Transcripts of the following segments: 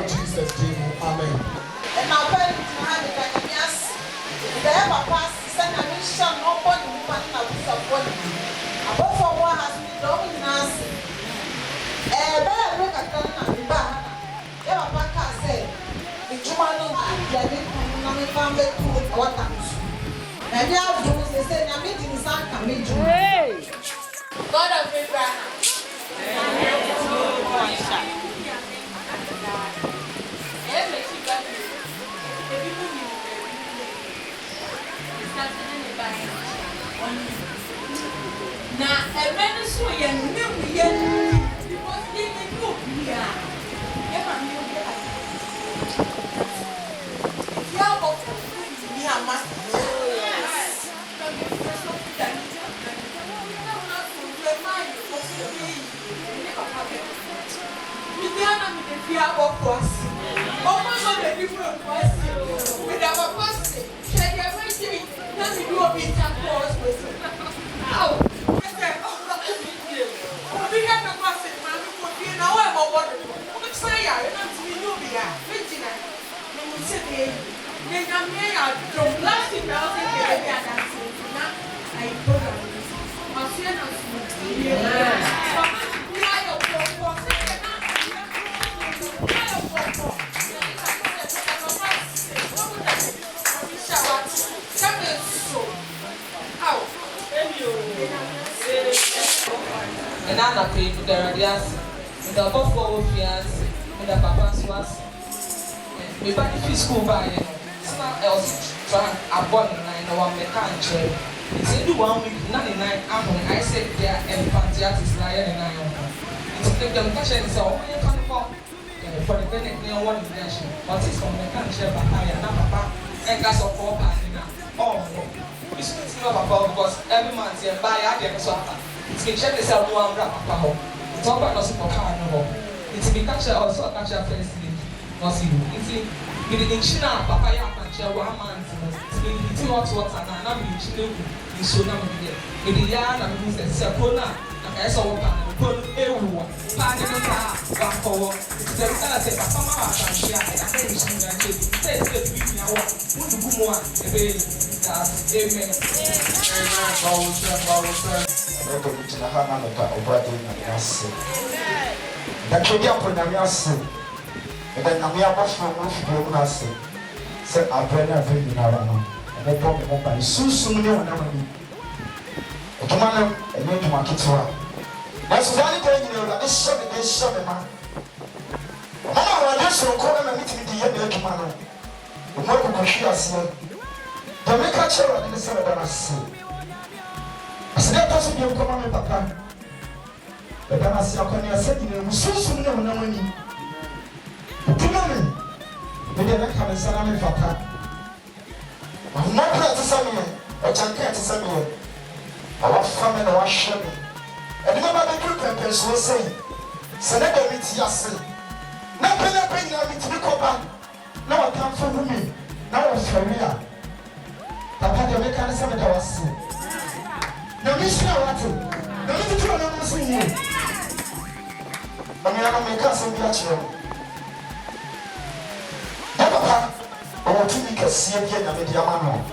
Jesus' name, amen. And my parents had a yes. There were past send a mission, nobody woman that was a body. Above all, what has been done in us. Better look at the bar. There were back, I said, the Jumano, the family to what times. And the afternoon, they said, I'm meeting the sun coming to God of Abraham. Now, a man is so young, because they can cook me. And I'm not paying for the radiance, and the above four fiance, and the papa's was. We back to school by someone else trying a body line or one mechanic. It's in 1 week, 99 hours. I said there and Pantiatis lying and I it's the question is all you can for the benefit near one nation. What is from the country of Bahia, Papa, and gas of 4 parts now. Oh, it's not about because every month you buy a game so it's been checked this out one wrap up home. It's all about us for car no more. It's been captured also captured first day. It's in China, Papa, capture 1 month. It's not water and I'm in Chile. It's so now with the yarn and who's the Sapona. I saw one put everyone. Party the car, back forward. It's a relative of Papa and she had a pension and say, we now want to go more. Amen. Welcome to the Hana of Bradley and Yassi. The Kodia Ponamiasi, and then Namia Bashi, said our brother very narrow, and they brought me up by Susu Money. A command and made my kids. That's why this shot against Shabama. Mama, I just call them a meeting the young man. The more Kashia the make a chair and the son of us. I said, that doesn't be a command, Papa. But then I said, you so soon, no money. The woman, we didn't come and salami Papa. I'm not glad to Samuel, or Janka to Samuel. Our family was shabby. And remember the group and person was saying, Senator meets Yassi. Now, when I bring you to the Copa, now I come from me. Now I'm familiar. Papa, the mechanism that was seen. The mission of what? The little children are seeing you. And you are making some natural. Papa, I want to make a see again and make your man.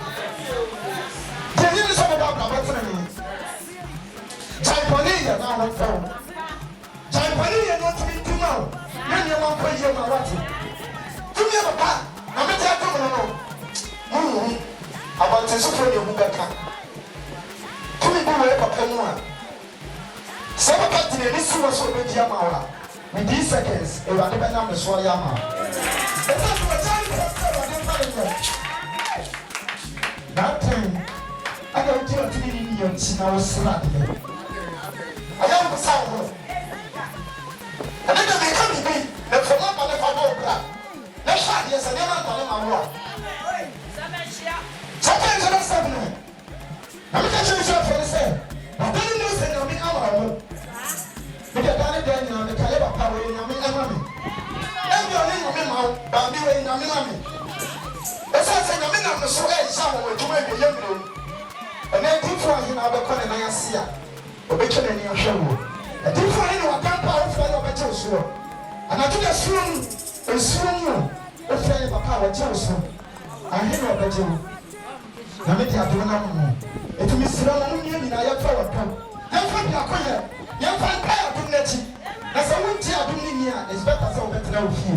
The years of the Bible, Jaipani, now what from? Jaipani, not to be too now. Many of my year, my what? To me, Papa, I'm not telling you. About the super new Bubeka. To me, Papa, some of that in this was so good, Yamara. With these seconds, if I never know the Swayama. That time, I don't tell you millions in our slap. I am the sound. And then they come to me, the Fama and the Fama. Let's shot yes, and never tell him I walk. Sometimes I don't stop me. I'm going to show you for the same. But then you know, I'm our own. Because I don't know. Bambi we nyame mame. Esa se nyame nam so e sha wo adwuma e yemre. Ena tifo ahe na abekọ ne nan ase a. Obetwe ne ni ahwe wo. Tifo ahe na wakampa wo fra yo beche so. Anatu de sunum, esunum no. O fra ye papa wo che so. Ahe na obeche wo. Na me ti adwo na mo. Etumi sira mo ni na ya fa waka. Ya fa bi akoye. Ya fa ka adum na chi. Na so wonti adum ni a, is better so better na ofi.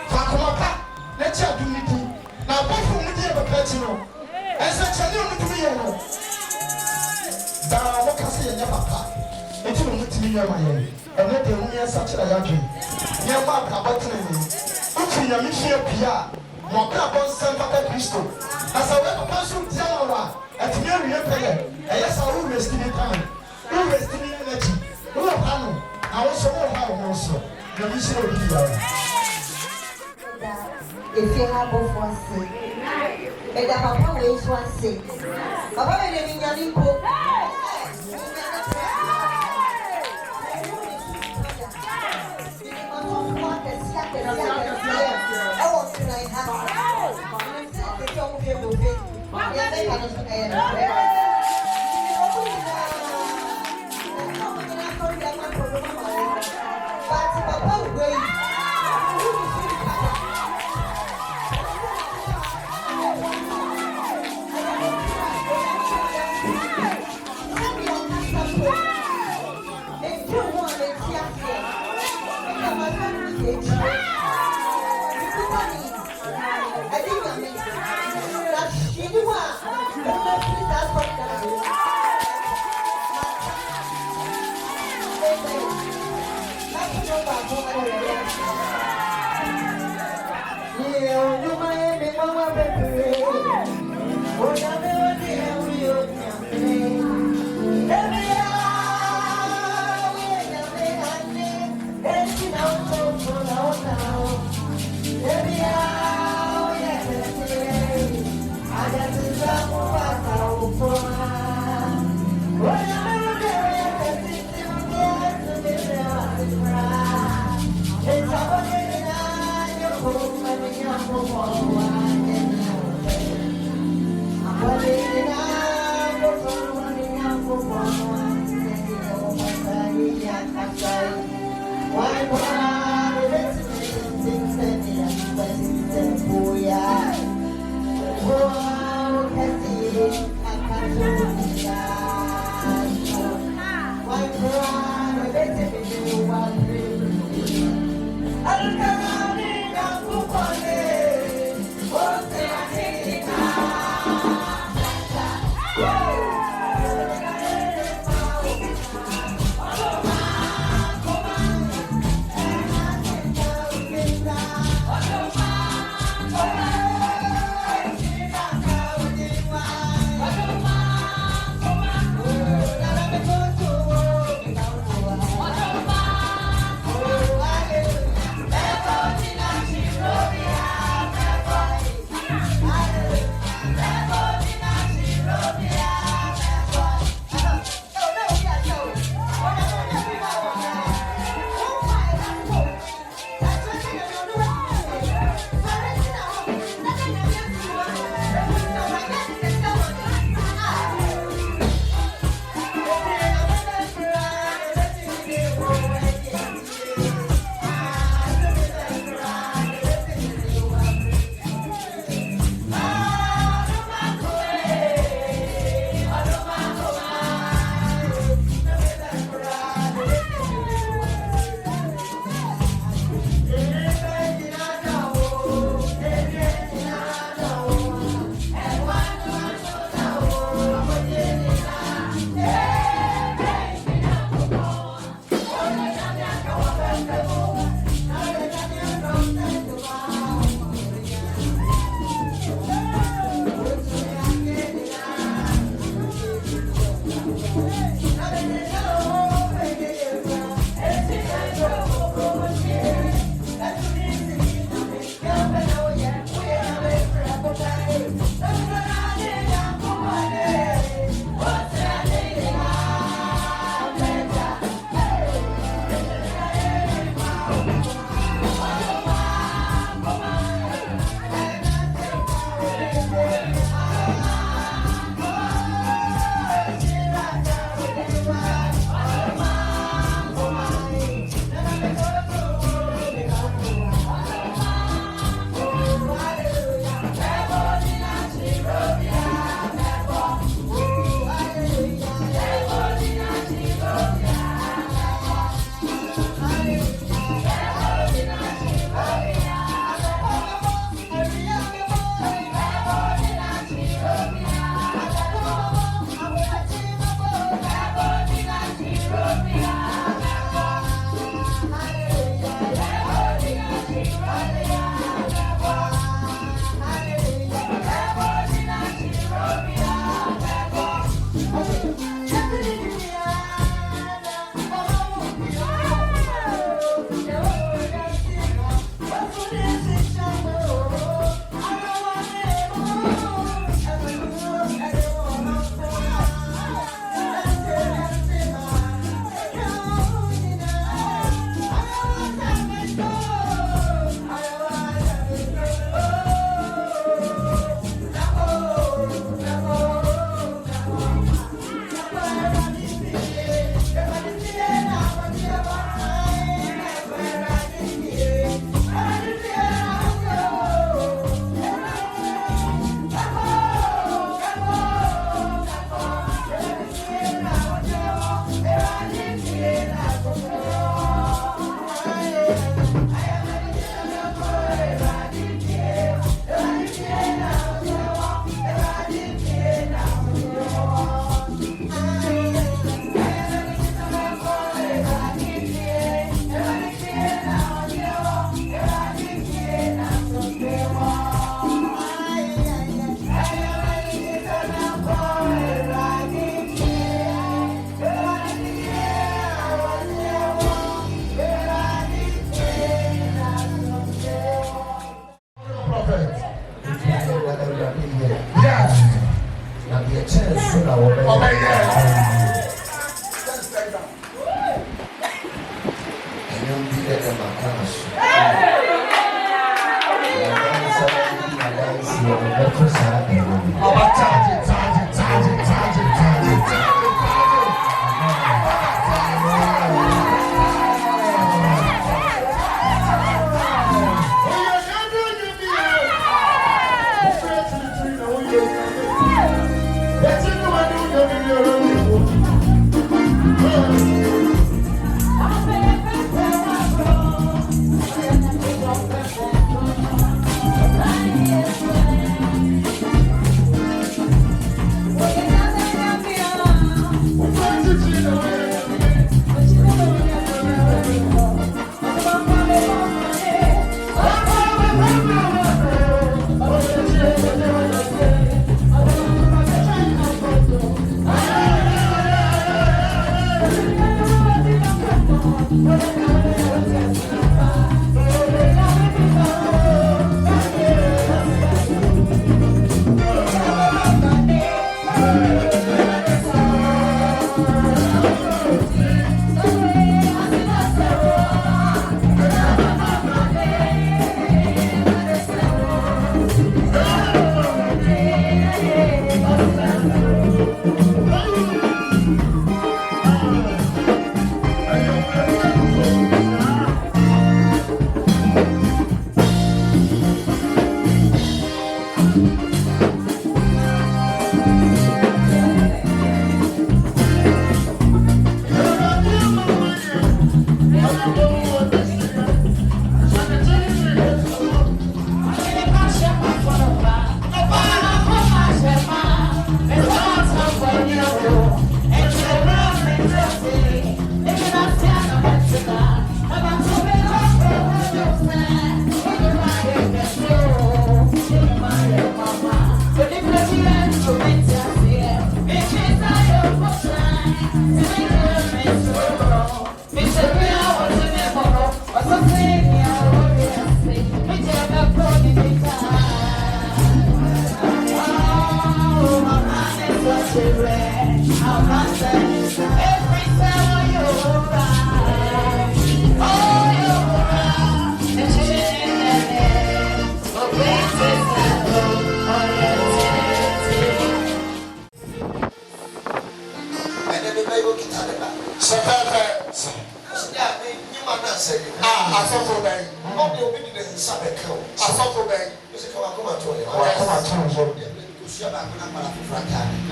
Fa koma pa. Na chi adum ni ti. Na bofu mu di e be pa chi no. Esa chani o mutumi ye no. Da mo ka se ye nya papa. Enti mo mutumi nya ma ye. Ene de mu ye sa chira ya dwen. Ye ma ka botre ni. Ufi nya mi fie pia. Mo ka bon san papa Kristo. Asa we papa so ti ama wa. Etimi awie pele. Eye sa wo rest ni time. Wo rest ni energy. Wo ha no. Na wo so wo ha wo so. Na mi se obi ya. If you have a force, and the papa ways one sick. Papa, I didn't get in book.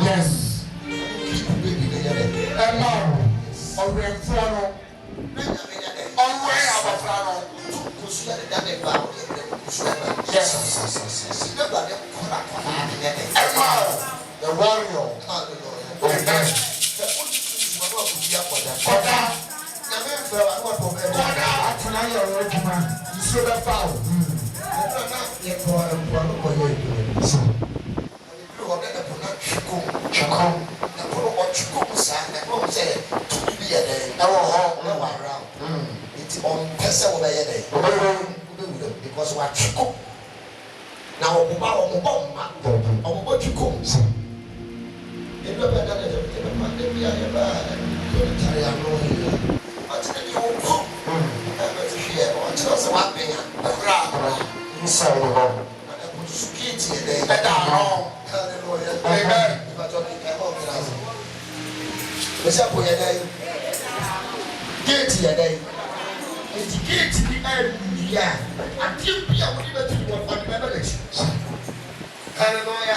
Yes. The warrior. Amen. Because we are chico. Now, Hallelujah.